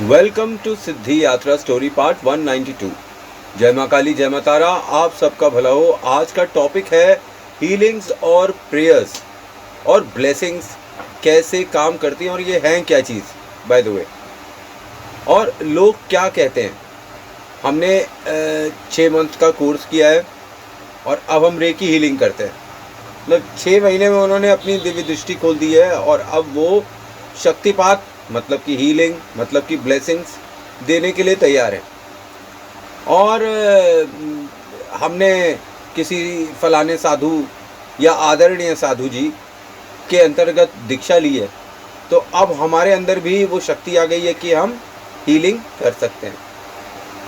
Welcome to सिद्धि यात्रा story part 192। जय माँ काली, जय माँ तारा, आप सबका भला हो। आज का टॉपिक है हीलिंग्स और प्रेयर्स और ब्लेसिंग्स कैसे काम करती हैं और ये हैं क्या चीज़, बाय द वे, और लोग क्या कहते हैं। हमने 6 मंथ का कोर्स किया है और अब हम रेकी हीलिंग करते हैं। मतलब 6 महीने में उन्होंने अपनी दिव्य दृष्टि खोल दी है और अब वो शक्तिपात मतलब कि हीलिंग मतलब कि ब्लेसिंग्स देने के लिए तैयार है। और हमने किसी फलाने साधु या आदरणीय साधु जी के अंतर्गत दीक्षा ली है, तो अब हमारे अंदर भी वो शक्ति आ गई है कि हम हीलिंग कर सकते हैं।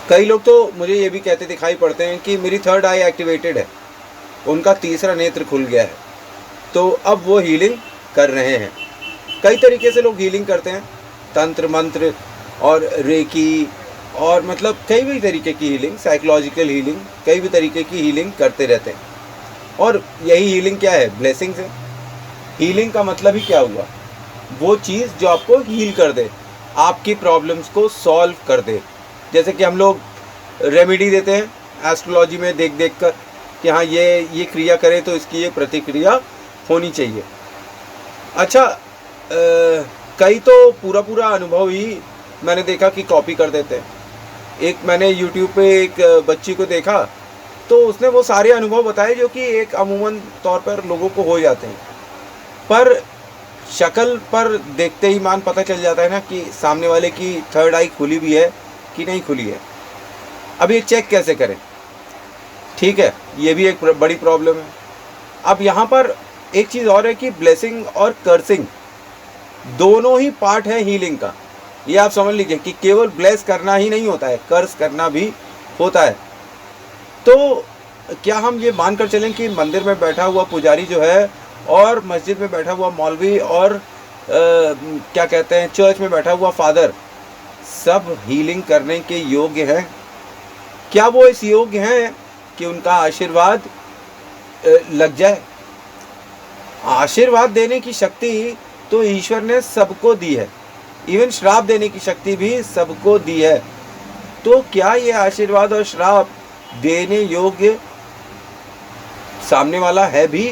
कई लोग तो मुझे ये भी कहते दिखाई पड़ते हैं कि मेरी 3rd आई एक्टिवेटेड है, उनका 3रा नेत्र खुल गया है, तो अब वो हीलिंग कर रहे हैं। कई तरीके से लोग हीलिंग करते हैं, तंत्र मंत्र और रेकी और मतलब कई भी तरीके की हीलिंग, साइकोलॉजिकल हीलिंग, कई भी तरीके की हीलिंग करते रहते हैं। और यही हीलिंग क्या है? ब्लेसिंग्स है। हीलिंग का मतलब ही क्या हुआ? वो चीज़ जो आपको हील कर दे, आपकी प्रॉब्लम्स को सॉल्व कर दे। जैसे कि हम लोग रेमेडी देते हैं एस्ट्रोलॉजी में देख देख कर कि हाँ ये क्रिया करें तो इसकी ये प्रतिक्रिया होनी चाहिए। अच्छा, कई तो पूरा अनुभव ही मैंने देखा कि कॉपी कर देते हैं। एक मैंने YouTube पे एक बच्ची को देखा, तो उसने वो सारे अनुभव बताए जो कि एक अमूमन तौर पर लोगों को हो जाते हैं, पर शक्ल पर देखते ही मान पता चल जाता है ना कि सामने वाले की 3rd आई खुली भी है कि नहीं खुली है। अब ये चेक कैसे करें? ठीक है, ये भी एक बड़ी प्रॉब्लम है। अब यहाँ पर एक चीज़ और है कि ब्लेसिंग और कर्सिंग दोनों ही पार्ट है हीलिंग का। ये आप समझ लीजिए कि केवल ब्लेस करना ही नहीं होता है, कर्स करना भी होता है। तो क्या हम ये मानकर चलें कि मंदिर में बैठा हुआ पुजारी जो है और मस्जिद में बैठा हुआ मौलवी और क्या कहते हैं चर्च में बैठा हुआ फादर सब हीलिंग करने के योग्य हैं? क्या वो इस योग्य हैं कि उनका आशीर्वाद लग जाए? आशीर्वाद देने की शक्ति तो ईश्वर ने सबको दी है, इवन श्राप देने की शक्ति भी सबको दी है। तो क्या ये आशीर्वाद और श्राप देने योग्य सामने वाला है भी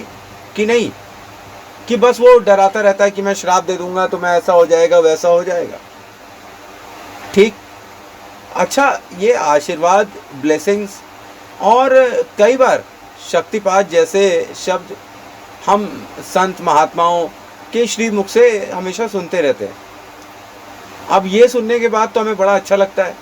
कि नहीं? कि बस वो डराता रहता है कि मैं श्राप दे दूंगा तो मैं ऐसा हो जाएगा वैसा हो जाएगा। ठीक, अच्छा, ये आशीर्वाद, ब्लेसिंग्स और कई बार शक्तिपात जैसे शब्द हम संत महात्माओं के श्री मुख से हमेशा सुनते रहते हैं। अब ये सुनने के बाद तो हमें बड़ा अच्छा लगता है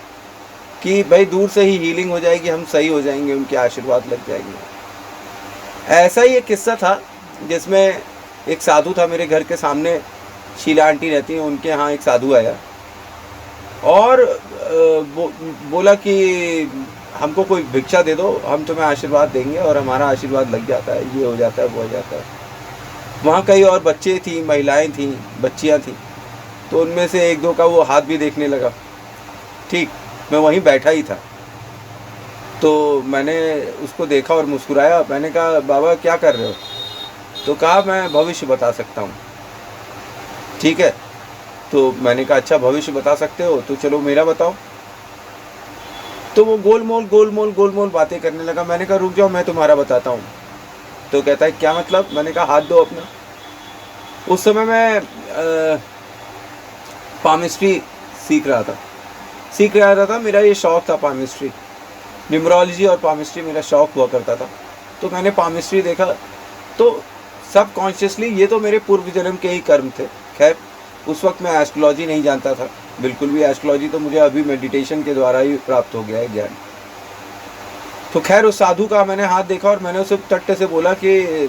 कि भाई दूर से ही हीलिंग हो जाएगी, हम सही हो जाएंगे, उनके आशीर्वाद लग जाएंगे। ऐसा ही एक किस्सा था जिसमें एक साधु था मेरे घर के सामने, शीला आंटी रहती हैं, उनके यहाँ एक साधु आया और बोला कि हमको कोई भिक्षा दे दो, हम तुम्हें आशीर्वाद देंगे और हमारा आशीर्वाद लग जाता है, ये हो जाता है वो हो जाता है। वहाँ कई और बच्चे थी, महिलाएं थी, बच्चियाँ थी, तो उनमें से एक दो का वो हाथ भी देखने लगा। ठीक, मैं वहीं बैठा ही था, तो मैंने उसको देखा और मुस्कुराया। मैंने कहा, बाबा क्या कर रहे हो? तो कहा, मैं भविष्य बता सकता हूँ। ठीक है, तो मैंने कहा, अच्छा भविष्य बता सकते हो तो चलो मेरा बताओ। तो वो गोलमोल बातें करने लगा। मैंने कहा, रुक जाओ, मैं तुम्हारा बताता हूँ। तो कहता है, क्या मतलब? मैंने कहा, हाथ दो अपना। उस समय मैं पामिस्ट्री सीख रहा था। मेरा ये शौक़ था पामिस्ट्री, न्यूमरोलॉजी और पामिस्ट्री मेरा शौक़ हुआ करता था। तो मैंने पामिस्ट्री देखा तो सब कॉन्शियसली ये तो मेरे पूर्व जन्म के ही कर्म थे। खैर, उस वक्त मैं एस्ट्रोलॉजी नहीं जानता था बिल्कुल भी। एस्ट्रोलॉजी तो मुझे अभी मेडिटेशन के द्वारा ही प्राप्त हो गया है ज्ञान। तो खैर, उस साधु का मैंने हाथ देखा और मैंने उसे टट्टे से बोला कि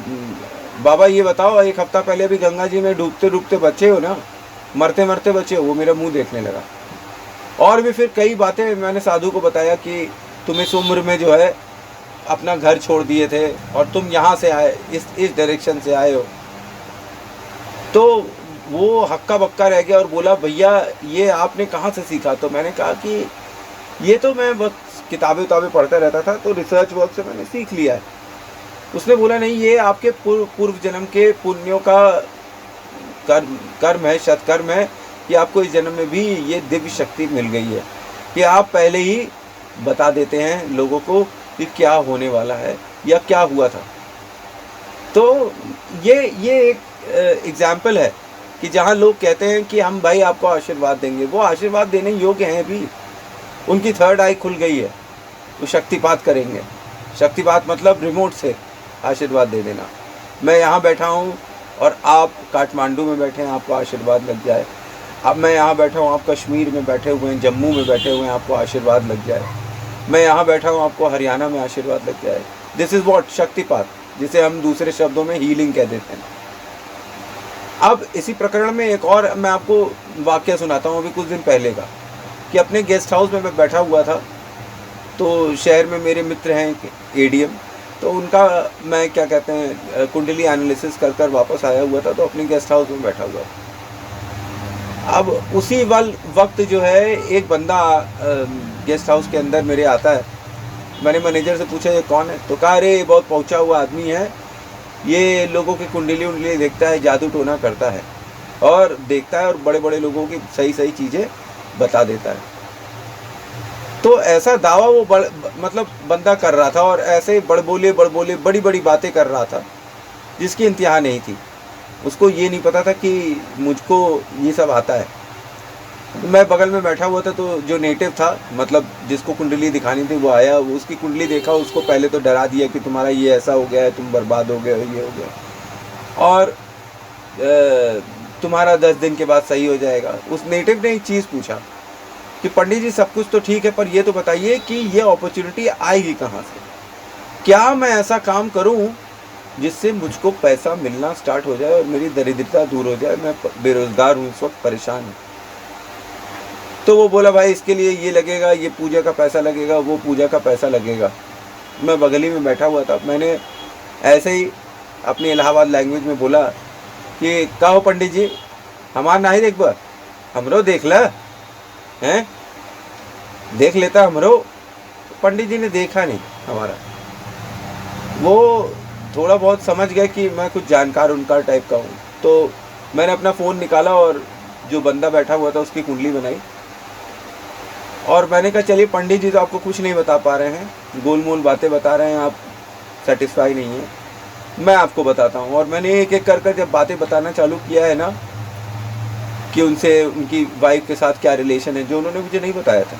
बाबा ये बताओ, 1 हफ्ता पहले भी गंगा जी में डूबते बचे हो ना, मरते बचे हो? वो मेरा मुंह देखने लगा। और भी फिर कई बातें मैंने साधु को बताया कि तुम इस उम्र में जो है अपना घर छोड़ दिए थे और तुम यहाँ से आए, इस डायरेक्शन से आए हो। तो वो हक्का बक्का रह गया और बोला, भैया ये आपने कहाँ से सीखा? तो मैंने कहा कि ये तो मैं बस किताबें पढ़ता रहता था, तो रिसर्च वर्क से मैंने सीख लिया है। उसने बोला, नहीं, ये आपके पूर्व जन्म के पुण्यों का कर्म है, सत्कर्म है, कि आपको इस जन्म में भी ये दिव्य शक्ति मिल गई है कि आप पहले ही बता देते हैं लोगों को कि क्या होने वाला है या क्या हुआ था। तो ये एक एग्जाम्पल है कि जहाँ लोग कहते हैं कि हम भाई आपको आशीर्वाद देंगे, वो आशीर्वाद देने योग्य हैं भी। उनकी थर्ड आई खुल गई है, वो शक्तिपात करेंगे। शक्तिपात मतलब रिमोट से आशीर्वाद दे देना। मैं यहाँ बैठा हूँ और आप काठमांडू में बैठे हैं, आपको आशीर्वाद लग जाए। अब मैं यहाँ बैठा हूँ, आप कश्मीर में बैठे हुए हैं, जम्मू में बैठे हुए हैं, आपको आशीर्वाद लग जाए। मैं यहाँ बैठा हूँ, आपको हरियाणा में आशीर्वाद लग जाए। दिस इज़ व्हाट शक्तिपात, जिसे हम दूसरे शब्दों में हीलिंग कह देते हैं। अब इसी प्रकरण में एक और मैं आपको वाक्य सुनाता हूँ अभी कुछ दिन पहले का, कि अपने गेस्ट हाउस में मैं बैठा हुआ था। तो शहर में मेरे मित्र हैं एडीएम, तो उनका मैं क्या कहते हैं कुंडली एनालिसिस कर वापस आया हुआ था। तो अपने गेस्ट हाउस में बैठा हुआ। अब उसी वक्त जो है एक बंदा गेस्ट हाउस के अंदर मेरे आता है। मैंने मैनेजर से पूछा ये कौन है, तो कहा अरे ये बहुत पहुंचा हुआ आदमी है, ये लोगों की कुंडली देखता है, जादू टोना करता है और देखता है और बड़े बड़े लोगों की सही चीज़ें बता देता है। तो ऐसा दावा वो मतलब बंदा कर रहा था और ऐसे बड़बोले बड़ी बड़ी बातें कर रहा था जिसकी इंतहा नहीं थी। उसको ये नहीं पता था कि मुझको ये सब आता है। मैं बगल में बैठा हुआ था, तो जो नेटिव था, मतलब जिसको कुंडली दिखानी थी, वो आया। उसकी कुंडली देखा, उसको पहले तो डरा दिया कि तुम्हारा ये ऐसा हो गया है, तुम बर्बाद हो गए हो, ये हो गया और तुम्हारा 10 दिन के बाद सही हो जाएगा। उस नेटिव ने एक चीज़ पूछा कि पंडित जी सब कुछ तो ठीक है, पर ये तो बताइए कि ये अपॉर्चुनिटी आएगी कहाँ से? क्या मैं ऐसा काम करूँ जिससे मुझको पैसा मिलना स्टार्ट हो जाए और मेरी दरिद्रता दूर हो जाए? मैं बेरोज़गार हूँ, इस वक्त परेशान हूँ। तो वो बोला भाई इसके लिए ये लगेगा, ये पूजा का पैसा लगेगा, वो पूजा का पैसा लगेगा। मैं बगली में बैठा हुआ था। मैंने ऐसे ही अपनी इलाहाबाद लैंग्वेज में बोला कि कहो पंडित जी हमारा ना ही देख बार, हमरो देख ला हैं, देख लेता हमरो। पंडित जी ने देखा नहीं हमारा। वो थोड़ा बहुत समझ गए कि मैं कुछ जानकार उनका टाइप का हूँ। तो मैंने अपना फ़ोन निकाला और जो बंदा बैठा हुआ था उसकी कुंडली बनाई और मैंने कहा चलिए पंडित जी तो आपको कुछ नहीं बता पा रहे हैं, गोलमोल बातें बता रहे हैं, आप सेटिस्फाई नहीं है, मैं आपको बताता हूँ। और मैंने एक एक कर जब बातें बताना चालू किया है ना कि उनसे उनकी वाइफ के साथ क्या रिलेशन है, जो उन्होंने मुझे नहीं बताया था,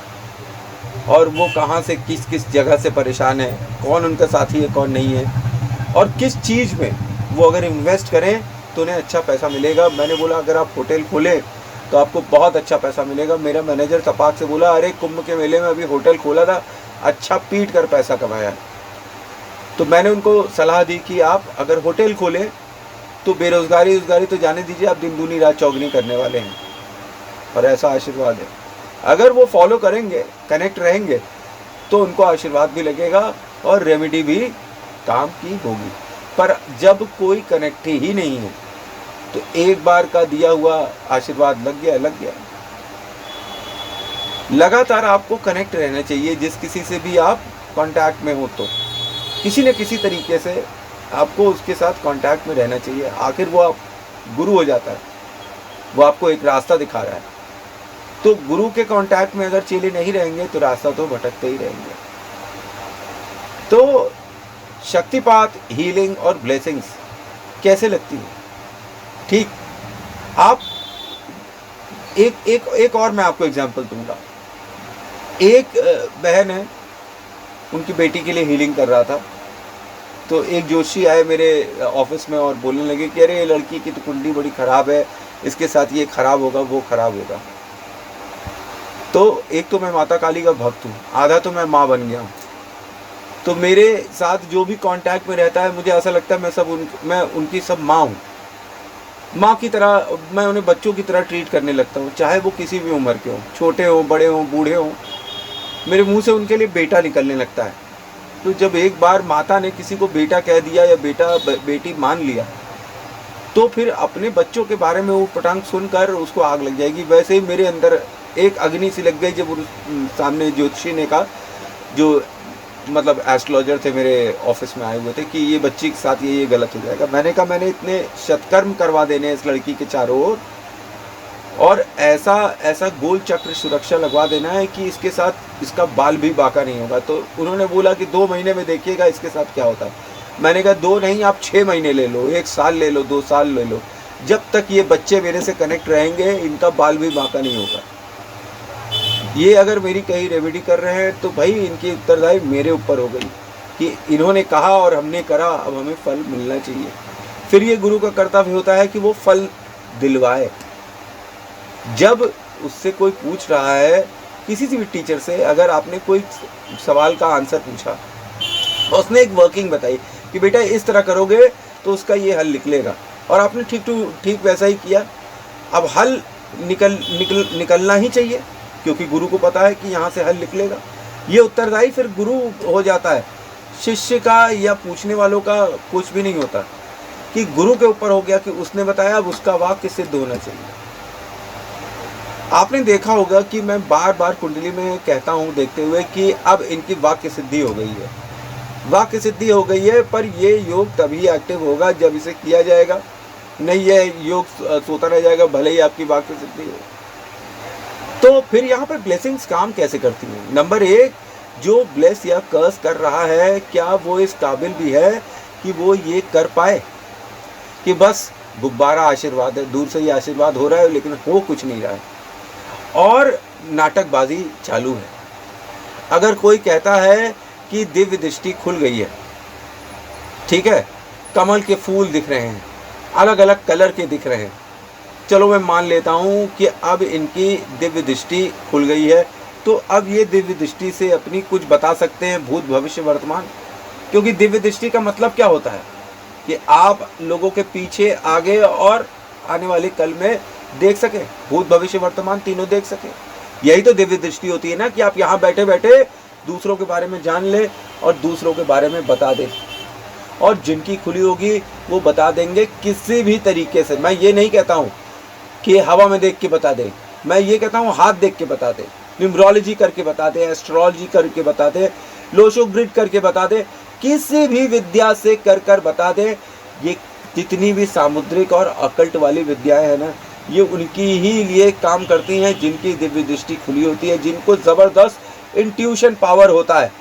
और वो कहाँ से किस जगह से परेशान है, कौन उनका साथी है कौन नहीं है, और किस चीज़ में वो अगर इन्वेस्ट करें तो उन्हें अच्छा पैसा मिलेगा। मैंने बोला अगर आप होटल खोलें तो आपको बहुत अच्छा पैसा मिलेगा। मेरा मैनेजर तपाक से बोला अरे कुंभ के मेले में अभी होटल खोला था, अच्छा पीट कर पैसा कमाया। तो मैंने उनको सलाह दी कि आप अगर होटल खोलें तो बेरोज़गारी तो जाने दीजिए, आप दिन दूनी रात चौगनी करने वाले हैं, और ऐसा आशीर्वाद है। अगर वो फॉलो करेंगे, कनेक्ट रहेंगे, तो उनको आशीर्वाद भी लगेगा और रेमेडी भी काम की होगी। पर जब कोई कनेक्ट ही नहीं है तो एक बार का दिया हुआ आशीर्वाद लग गया। लगातार आपको कनेक्ट रहना चाहिए। जिस किसी से भी आप कांटेक्ट में हो तो किसी न किसी तरीके से आपको उसके साथ कांटेक्ट में रहना चाहिए। आखिर वो आप गुरु हो जाता है, वो आपको एक रास्ता दिखा रहा है। तो गुरु के कांटेक्ट में अगर चेले नहीं रहेंगे तो रास्ता तो भटकते ही रहेंगे। तो शक्तिपात, हीलिंग और ब्लेसिंग्स कैसे लगती है? ठीक, आप एक और मैं आपको एग्जांपल दूंगा। एक बहन है, उनकी बेटी के लिए हीलिंग कर रहा था। तो एक जोशी आए मेरे ऑफिस में और बोलने लगे कि अरे ये लड़की की तो कुंडली बड़ी ख़राब है, इसके साथ ये खराब होगा वो खराब होगा। तो एक तो मैं माता काली का भक्त हूँ, आधा तो मैं माँ बन गया हूँ। तो मेरे साथ जो भी कांटेक्ट में रहता है मुझे ऐसा लगता है मैं उनकी सब माँ हूँ। माँ की तरह मैं उन्हें बच्चों की तरह ट्रीट करने लगता हूँ, चाहे वो किसी भी उम्र के हों, छोटे हों, बड़े हों, बूढ़े हों। मेरे मुंह से उनके लिए बेटा निकलने लगता है। तो जब एक बार माता ने किसी को बेटा कह दिया या बेटी मान लिया, तो फिर अपने बच्चों के बारे में वो पटांग सुनकर उसको आग लग जाएगी। वैसे ही मेरे अंदर एक अग्नि सी लग गई जब सामने ज्योतिषी ने कहा, जो मतलब एस्ट्रोलॉजर थे मेरे ऑफिस में आए हुए थे, कि ये बच्ची के साथ ये गलत हो जाएगा। मैंने कहा मैंने इतने सत्कर्म करवा देने इस लड़की के चारों ओर, और ऐसा ऐसा गोल चक्र सुरक्षा लगवा देना है कि इसके साथ इसका बाल भी बाका नहीं होगा। तो उन्होंने बोला कि 2 महीने में देखिएगा इसके साथ क्या होता है। मैंने कहा 2 नहीं, आप 6 महीने ले लो, 1 साल ले लो, 2 साल ले लो, जब तक ये बच्चे मेरे से कनेक्ट रहेंगे इनका बाल भी बाका नहीं होगा। ये अगर मेरी कहीं रेमेडी कर रहे हैं तो भाई इनकी उत्तरदायी मेरे ऊपर हो गई कि इन्होंने कहा और हमने करा, अब हमें फल मिलना चाहिए। फिर ये गुरु का कर्तव्य होता है कि वो फल दिलवाए। जब उससे कोई पूछ रहा है, किसी भी टीचर से अगर आपने कोई सवाल का आंसर पूछा, उसने एक वर्किंग बताई कि बेटा इस तरह करोगे तो उसका ये हल निकलेगा, और आपने ठीक वैसा ही किया। अब हल निकलना ही चाहिए, क्योंकि गुरु को पता है कि यहाँ से हल निकलेगा। ये उत्तरदायी फिर गुरु हो जाता है। शिष्य का या पूछने वालों का कुछ भी नहीं होता, कि गुरु के ऊपर हो गया कि उसने बताया, अब उसका वाक्य सिद्ध होना चाहिए। आपने देखा होगा कि मैं बार बार कुंडली में कहता हूँ देखते हुए कि अब इनकी वाक्य सिद्धि हो गई है, वाक्य सिद्धि हो गई है, पर ये योग तभी एक्टिव होगा जब इसे किया जाएगा, नहीं ये योग सोता रह जाएगा भले ही आपकी वाक्य सिद्धि हो। तो फिर यहाँ पर ब्लेसिंग्स काम कैसे करती हैं? नंबर 1, जो ब्लेस या कर्स कर रहा है, क्या वो इस काबिल भी है कि वो ये कर पाए कि बस गुब्बारा आशीर्वाद है, दूर से ही आशीर्वाद हो रहा है लेकिन हो कुछ नहीं रहा है, और नाटकबाजी चालू है। अगर कोई कहता है कि दिव्य दृष्टि खुल गई है, ठीक है, कमल के फूल दिख रहे हैं, अलग अलग कलर के दिख रहे हैं, चलो मैं मान लेता हूँ कि अब इनकी दिव्य दृष्टि खुल गई है, तो अब ये दिव्य दृष्टि से अपनी कुछ बता सकते हैं भूत भविष्य वर्तमान। क्योंकि दिव्य दृष्टि का मतलब क्या होता है कि आप लोगों के पीछे, आगे और आने वाले कल में देख सके, भूत भविष्य वर्तमान तीनों देख सके। यही तो दिव्य दृष्टि होती है ना, कि आप यहाँ बैठे बैठे दूसरों के बारे में जान ले और दूसरों के बारे में बता दे, और जिनकी खुली होगी वो बता देंगे किसी भी तरीके से। मैं ये नहीं कहता हूँ कि हवा में देख के बता दे, मैं ये कहता हूँ हाथ देख के बता दे, न्यूमरोलॉजी करके बता दे, एस्ट्रोलॉजी करके बता दे, लोशो ग्रिड करके बता दे, किसी भी विद्या से कर बता दे। ये जितनी भी सामुद्रिक और अकल्ट वाली विद्याएं हैं ना, ये उनकी ही लिए काम करती हैं जिनकी दिव्य दृष्टि खुली होती है, जिनको जबरदस्त इंट्यूशन पावर होता है।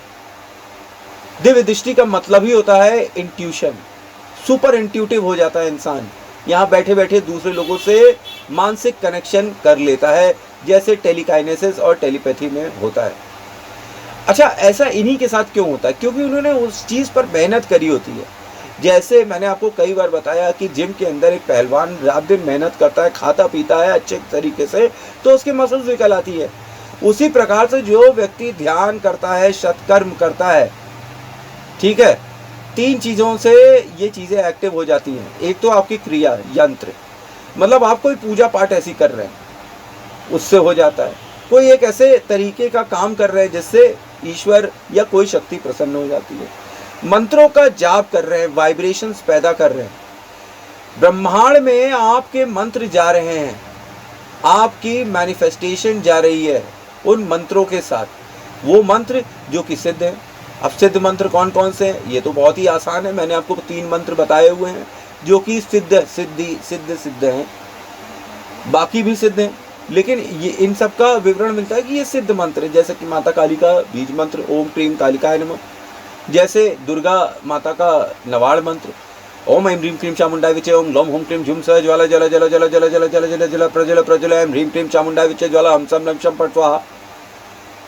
दिव्य दृष्टि का मतलब ही होता है इंट्यूशन, सुपर इंट्यूटिव हो जाता है इंसान, यहाँ बैठे बैठे दूसरे लोगों से मानसिक कनेक्शन कर लेता है, जैसे टेलीकाइनेसिस और टेलीपैथी में होता है। अच्छा, ऐसा इन्हीं के साथ क्यों होता है? क्योंकि उन्होंने उस चीज़ पर मेहनत करी होती है। जैसे मैंने आपको कई बार बताया कि जिम के अंदर एक पहलवान रात दिन मेहनत करता है, खाता पीता है अच्छे तरीके से, तो उसकी मसल्स निकल आती है। उसी प्रकार से जो व्यक्ति ध्यान करता है, सत्कर्म करता है, ठीक है, 3 चीज़ों से ये चीज़ें एक्टिव हो जाती हैं। एक तो आपकी क्रिया यंत्र, मतलब आप कोई पूजा पाठ ऐसी कर रहे हैं, उससे हो जाता है। कोई एक ऐसे तरीके का काम कर रहे हैं जिससे ईश्वर या कोई शक्ति प्रसन्न हो जाती है। मंत्रों का जाप कर रहे हैं, वाइब्रेशंस पैदा कर रहे हैं, ब्रह्मांड में आपके मंत्र जा रहे हैं, आपकी मैनिफेस्टेशन जा रही है उन मंत्रों के साथ, वो मंत्र जो कि सिद्ध है। अब सिद्ध मंत्र कौन कौन से हैं? ये तो बहुत ही आसान है, मैंने आपको 3 मंत्र बताए हुए हैं जो कि सिद्ध हैं, बाकी भी सिद्ध हैं, लेकिन ये इन सब का विवरण मिलता है कि ये सिद्ध मंत्र है। जैसे कि माता काली का बीज मंत्र ओम क्रीम कालिकाय नमः, जैसे दुर्गा माता का नवाड़ मंत्र ओम ऐं ह्रीं क्लीं चामुंडाय विचे ओम ग्लौम हुम क्लीं झुम स ज्वाला जल जल जल जल जल जल जल जल प्रज्वल प्रज्वल ऐं ह्रीं क्लीं चामुंडाय विचे ज्वाला हम सम लम शम पट स्वाहा।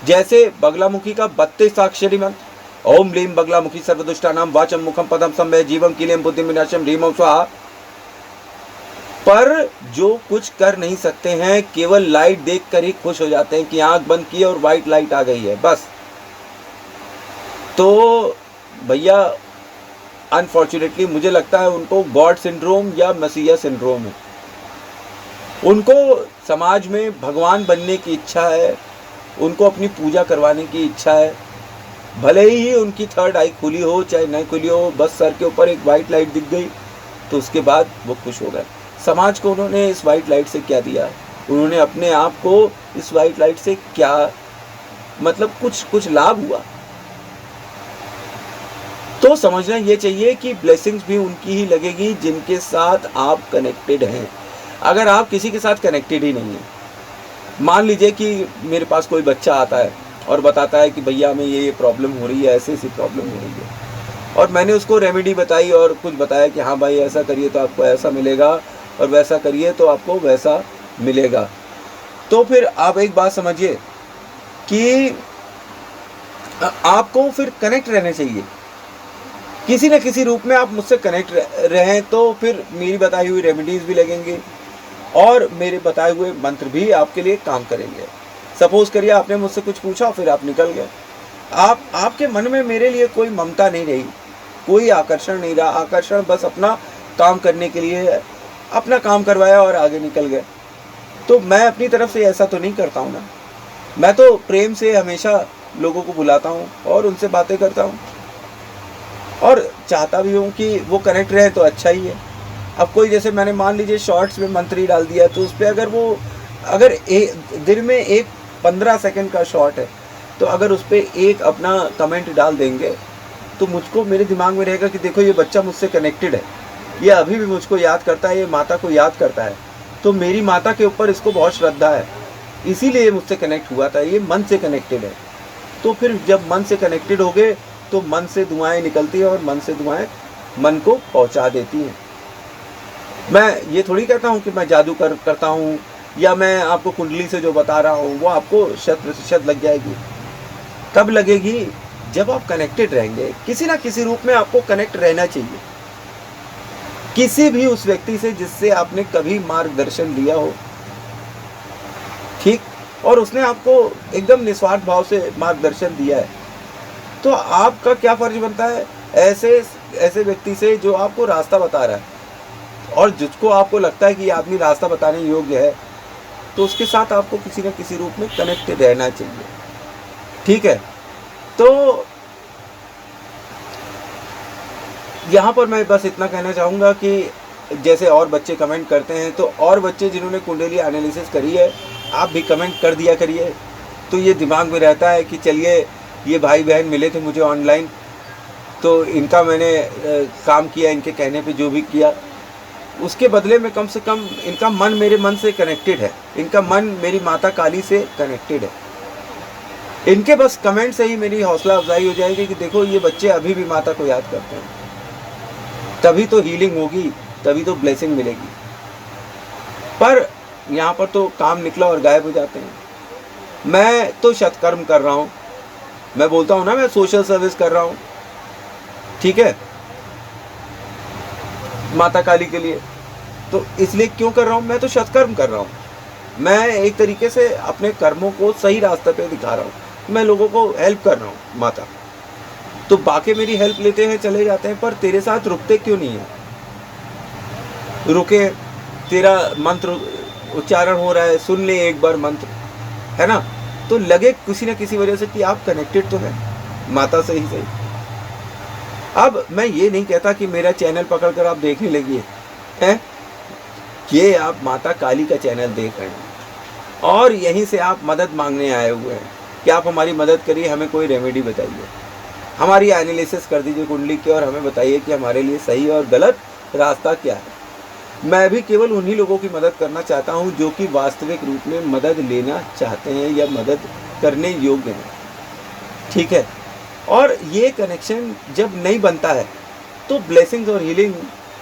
जैसे बगलामुखी का 32 अक्षरी मंत्र ओम लीं बगलामुखी सर्वदुष्टानां वाचम मुखम पदम संभय जीवम कीलेम बुद्धि विनाशम ह्रीं ओम स्वाहा। पर जो कुछ कर नहीं सकते हैं, केवल लाइट देखकर ही खुश हो जाते हैं कि आंख बंद की और व्हाइट लाइट आ गई है बस। तो भैया अनफॉर्चुनेटली मुझे लगता है उनको गॉड सिंड्रोम या मसीहा सिंड्रोम है। उनको समाज में भगवान बनने की इच्छा है, उनको अपनी पूजा करवाने की इच्छा है, भले ही उनकी 3rd आई खुली हो चाहे नहीं खुली हो, बस सर के ऊपर एक वाइट लाइट दिख गई तो उसके बाद वो खुश हो गए। समाज को उन्होंने इस वाइट लाइट से क्या दिया? उन्होंने अपने आप को इस वाइट लाइट से क्या, मतलब कुछ लाभ हुआ? तो समझना ये चाहिए कि ब्लेसिंग्स भी उनकी ही लगेगी जिनके साथ आप कनेक्टेड हैं। अगर आप किसी के साथ कनेक्टेड ही नहीं है, मान लीजिए कि मेरे पास कोई बच्चा आता है और बताता है कि भैया हमें ये प्रॉब्लम हो रही है, ऐसी ऐसी प्रॉब्लम हो रही है, और मैंने उसको रेमेडी बताई और कुछ बताया कि हाँ भाई ऐसा करिए तो आपको ऐसा मिलेगा और वैसा करिए तो आपको वैसा मिलेगा, तो फिर आप एक बात समझिए कि आपको फिर कनेक्ट रहना चाहिए, किसी न किसी रूप में आप मुझसे कनेक्ट रहें, तो फिर मेरी बताई हुई रेमेडीज़ भी लगेंगी और मेरे बताए हुए मंत्र भी आपके लिए काम करेंगे। सपोज़ करिए आपने मुझसे कुछ पूछा, फिर आप निकल गए, आपके मन में मेरे लिए कोई ममता नहीं रही, कोई आकर्षण नहीं रहा, आकर्षण बस अपना काम करने के लिए अपना काम करवाया और आगे निकल गए। तो मैं अपनी तरफ से ऐसा तो नहीं करता हूँ ना, मैं तो प्रेम से हमेशा लोगों को बुलाता हूँ और उनसे बातें करता हूँ और चाहता भी हूँ कि वो कनेक्ट रहे तो अच्छा ही है। अब कोई जैसे मैंने मान लीजिए शॉर्ट्स में मंत्र ही डाल दिया, तो उस पर अगर दिन में एक 15 सेकंड का शॉर्ट है, तो अगर उस पर एक अपना कमेंट डाल देंगे तो मुझको मेरे दिमाग में रहेगा कि देखो ये बच्चा मुझसे कनेक्टेड है, ये अभी भी मुझको याद करता है, ये माता को याद करता है, तो मेरी माता के ऊपर इसको बहुत श्रद्धा है, इसीलिए ये मुझसे कनेक्ट हुआ था, ये मन से कनेक्टेड है। तो फिर जब मन से कनेक्टेड हो गए तो मन से दुआएं निकलती हैं और मन से दुआएं मन को पहुंचा देती हैं। मैं ये थोड़ी कहता हूँ कि मैं जादू करता हूँ या मैं आपको कुंडली से जो बता रहा हूँ वो आपको 100% लग जाएगी। कब लगेगी? जब आप कनेक्टेड रहेंगे, किसी ना किसी रूप में आपको कनेक्ट रहना चाहिए किसी भी उस व्यक्ति से जिससे आपने कभी मार्गदर्शन लिया हो, ठीक, और उसने आपको एकदम निस्वार्थ भाव से मार्गदर्शन दिया है, तो आपका क्या फर्ज बनता है ऐसे व्यक्ति से जो आपको रास्ता बता रहा है और जिसको आपको लगता है कि ये आदमी रास्ता बताने योग्य है, तो उसके साथ आपको किसी न किसी रूप में कनेक्टेड रहना चाहिए। ठीक है, तो यहाँ पर मैं बस इतना कहना चाहूँगा कि जैसे और बच्चे कमेंट करते हैं, तो और बच्चे जिन्होंने कुंडली एनालिसिस करी है, आप भी कमेंट कर दिया करिए, तो ये दिमाग में रहता है कि चलिए ये भाई बहन मिले थे मुझे ऑनलाइन, तो इनका मैंने काम किया, इनके कहने पे जो भी किया उसके बदले में कम से कम इनका मन मेरे मन से कनेक्टेड है, इनका मन मेरी माता काली से कनेक्टेड है। इनके बस कमेंट से ही मेरी हौसला अफजाई हो जाएगी कि देखो ये बच्चे अभी भी माता को याद करते हैं, तभी तो हीलिंग होगी, तभी तो ब्लेसिंग मिलेगी। पर यहाँ पर तो काम निकला और गायब हो जाते हैं। मैं तो सत्कर्म कर रहा हूँ, मैं बोलता हूँ ना मैं सोशल सर्विस कर रहा हूँ, ठीक है, माता काली के लिए, तो इसलिए क्यों कर रहा हूँ? मैं तो सत्कर्म कर रहा हूँ, मैं एक तरीके से अपने कर्मों को सही रास्ते पे दिखा रहा हूँ, मैं लोगों को हेल्प कर रहा हूँ माता। तो बाकी मेरी हेल्प लेते हैं चले जाते हैं, पर तेरे साथ रुकते क्यों नहीं है? रुके, तेरा मंत्र उच्चारण हो रहा है, सुन ले एक बार मंत्र, है ना, तो लगे किसी न किसी वजह से कि आप कनेक्टेड तो हैं माता से ही सही। अब मैं ये नहीं कहता कि मेरा चैनल पकड़कर आप देखने लगिए हैं, ये आप माता काली का चैनल देख रहे हैं और यहीं से आप मदद मांगने आए हुए हैं कि आप हमारी मदद करिए, हमें कोई रेमेडी बताइए, हमारी एनालिसिस कर दीजिए कुंडली की और हमें बताइए कि हमारे लिए सही और गलत रास्ता क्या है। मैं भी केवल उन्हीं लोगों की मदद करना चाहता हूं जो कि वास्तविक रूप में मदद लेना चाहते हैं या मदद करने योग्य हैं, ठीक है। और ये कनेक्शन जब नहीं बनता है तो ब्लेसिंग्स और हीलिंग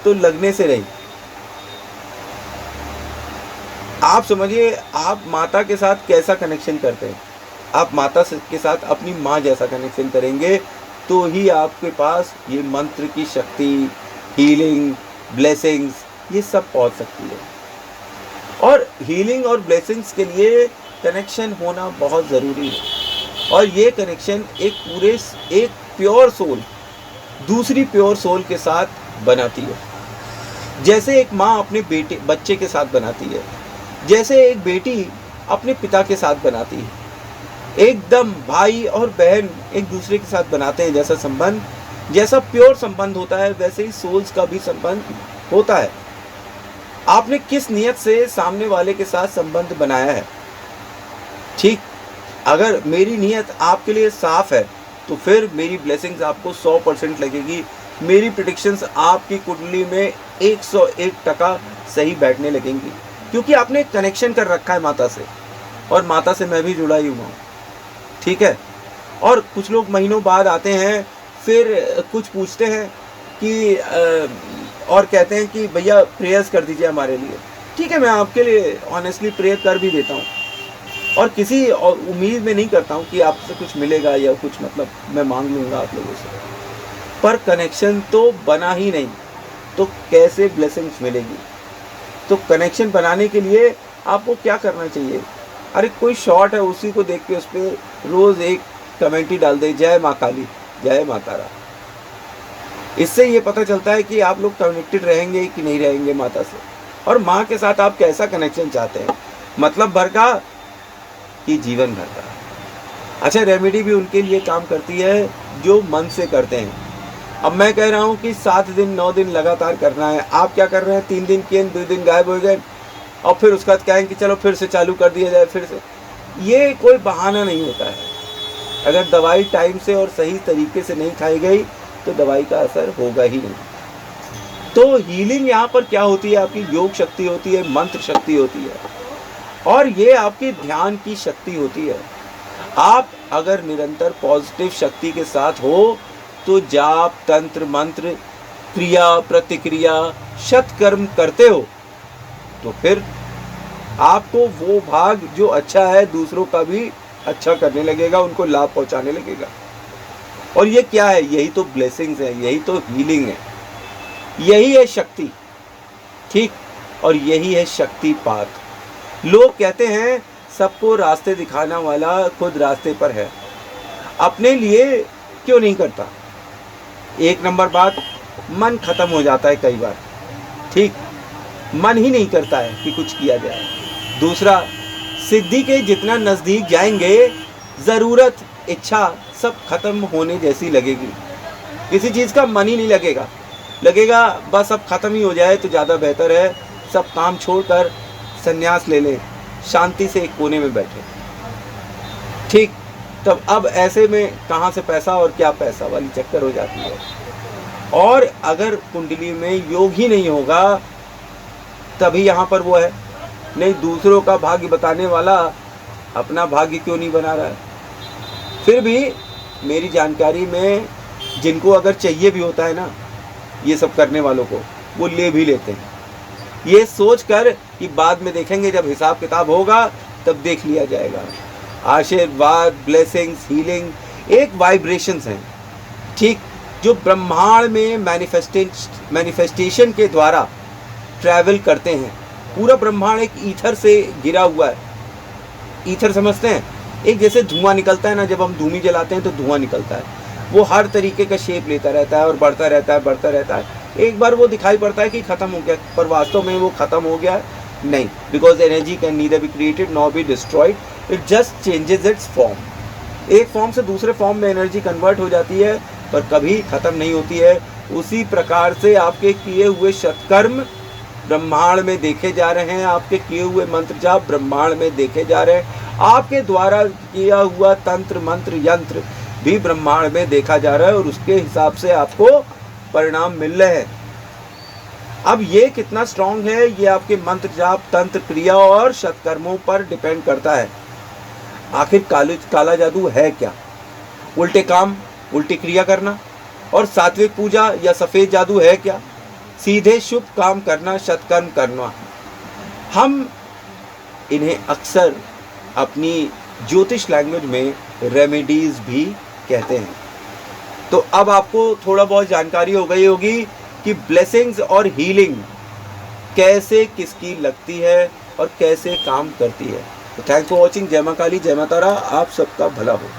तो लगने से रही। आप समझिए, आप माता के साथ कैसा कनेक्शन करते हैं, आप माता के साथ अपनी माँ जैसा कनेक्शन करेंगे तो ही आपके पास ये मंत्र की शक्ति, हीलिंग, ब्लेसिंग्स ये सब पहुंच सकती है। और हीलिंग और ब्लेसिंग्स के लिए कनेक्शन होना बहुत ज़रूरी है, और ये कनेक्शन एक प्योर सोल दूसरी प्योर सोल के साथ बनाती है, जैसे एक माँ अपने बच्चे के साथ बनाती है, जैसे एक बेटी अपने पिता के साथ बनाती है, एकदम भाई और बहन एक दूसरे के साथ बनाते हैं जैसा संबंध, जैसा प्योर संबंध होता है वैसे ही सोल्स का भी संबंध होता है। आपने किस नियत से सामने वाले के साथ संबंध बनाया है, ठीक, अगर मेरी नियत आपके लिए साफ है तो फिर मेरी ब्लेसिंग्स आपको 100% लगेगी, मेरी प्रेडिक्शंस आपकी कुंडली में 101% सही बैठने लगेंगी। क्योंकि आपने कनेक्शन कर रखा है माता से, और माता से मैं भी जुड़ा ही हुआ हूँ, ठीक है। और कुछ लोग महीनों बाद आते हैं, फिर कुछ पूछते हैं कि और कहते हैं कि भैया प्रेयर्स कर दीजिए हमारे लिए। ठीक है, मैं आपके लिए ऑनेस्टली प्रेयर कर भी देता हूँ, और किसी उम्मीद में नहीं करता हूँ कि आपसे कुछ मिलेगा या कुछ मतलब मैं मांग लूँगा आप लोगों से, पर कनेक्शन तो बना ही नहीं तो कैसे ब्लेसिंग्स मिलेगी। तो कनेक्शन बनाने के लिए आपको क्या करना चाहिए? अरे कोई शॉर्ट है उसी को देख के उस पर रोज़ एक कमेंट ही डाल दे, जय माँ काली, जय माँ तारा। इससे ये पता चलता है कि आप लोग कनेक्टेड रहेंगे कि नहीं रहेंगे माता से, और माँ के साथ आप कैसा कनेक्शन चाहते हैं, मतलब भर का कि जीवन भर का। अच्छा, रेमेडी भी उनके लिए काम करती है जो मन से करते हैं। अब मैं कह रहा हूँ कि 7 दिन 9 दिन लगातार करना है, आप क्या कर रहे हैं, 3 दिन किए, 2 दिन गायब हो गए, और फिर उसके बाद कहें कि चलो फिर से चालू कर दिया जाए फिर से। ये कोई बहाना नहीं होता है। अगर दवाई टाइम से और सही तरीके से नहीं खाई गई तो दवाई का असर होगा ही नहीं। तो हीलिंग यहाँ पर क्या होती है, आपकी योग शक्ति होती है, मंत्र शक्ति होती है, और ये आपकी ध्यान की शक्ति होती है। आप अगर निरंतर पॉजिटिव शक्ति के साथ हो तो जाप, तंत्र, मंत्र, क्रिया, प्रतिक्रिया, सत्कर्म करते हो तो फिर आपको वो भाग जो अच्छा है दूसरों का भी अच्छा करने लगेगा, उनको लाभ पहुंचाने लगेगा। और ये क्या है? यही तो ब्लेसिंग्स है, यही तो हीलिंग है, यही है शक्ति, ठीक। और यही है शक्तिपात। लोग कहते हैं सबको रास्ते दिखाना वाला खुद रास्ते पर है, अपने लिए क्यों नहीं करता? एक नंबर बात, मन खत्म हो जाता है कई बार, ठीक, मन ही नहीं करता है कि कुछ किया जाए। दूसरा, सिद्धि के जितना नज़दीक जाएंगे ज़रूरत, इच्छा सब खत्म होने जैसी लगेगी, किसी चीज़ का मन ही नहीं लगेगा बस अब ख़त्म ही हो जाए तो ज़्यादा बेहतर है, सब काम छोड़कर संन्यास ले लें, शांति से एक कोने में बैठे, ठीक। तब अब ऐसे में कहाँ से पैसा और क्या पैसा वाली चक्कर हो जाती है। और अगर कुंडली में योग ही नहीं होगा तभी यहाँ पर वो है, नहीं दूसरों का भाग्य बताने वाला अपना भाग्य क्यों नहीं बना रहा है। फिर भी मेरी जानकारी में जिनको अगर चाहिए भी होता है ना ये सब करने वालों को, वो ले भी लेते हैं, ये सोच कर कि बाद में देखेंगे, जब हिसाब किताब होगा तब देख लिया जाएगा। आशीर्वाद, ब्लेसिंग्स, हीलिंग एक वाइब्रेशंस हैं, ठीक, जो ब्रह्मांड में मैनिफेस्टेशन के द्वारा ट्रैवल करते हैं। पूरा ब्रह्मांड एक ईथर से घिरा हुआ है। ईथर समझते हैं? एक जैसे धुआं निकलता है ना, जब हम धूमी जलाते हैं तो धुआं निकलता है, वो हर तरीके का शेप लेता रहता है और बढ़ता रहता है। एक बार वो दिखाई पड़ता है कि ख़त्म हो गया, पर वास्तव में वो ख़त्म हो गया नहीं, because energy can neither be created nor be destroyed, it just changes it's form. एक फॉर्म से दूसरे फॉर्म में एनर्जी कन्वर्ट हो जाती है पर कभी ख़त्म नहीं होती है। उसी प्रकार से आपके किए हुए सत्कर्म ब्रह्मांड में देखे जा रहे हैं, आपके किए हुए मंत्र जाप ब्रह्मांड में देखे जा रहे हैं, आपके द्वारा किया हुआ तंत्र मंत्र यंत्र भी ब्रह्मांड में देखा जा रहा है, और उसके हिसाब से आपको परिणाम मिल रहे हैं। अब ये कितना स्ट्रांग है, ये आपके मंत्र जाप, तंत्र, क्रिया और सत्कर्मों पर डिपेंड करता है। आखिर काला जादू है क्या? उल्टे काम, उल्टी क्रिया करना, और सात्विक पूजा या सफ़ेद जादू है क्या? सीधे शुभ काम करना, सत्कर्म करना। हम इन्हें अक्सर अपनी ज्योतिष लैंग्वेज में रेमेडीज भी कहते हैं। तो अब आपको थोड़ा बहुत जानकारी हो गई होगी कि ब्लेसिंग्स और हीलिंग कैसे किसकी लगती है और कैसे काम करती है। तो थैंक्स फॉर वॉचिंग। जय मां काली, जय मां तारा, आप सबका भला हो।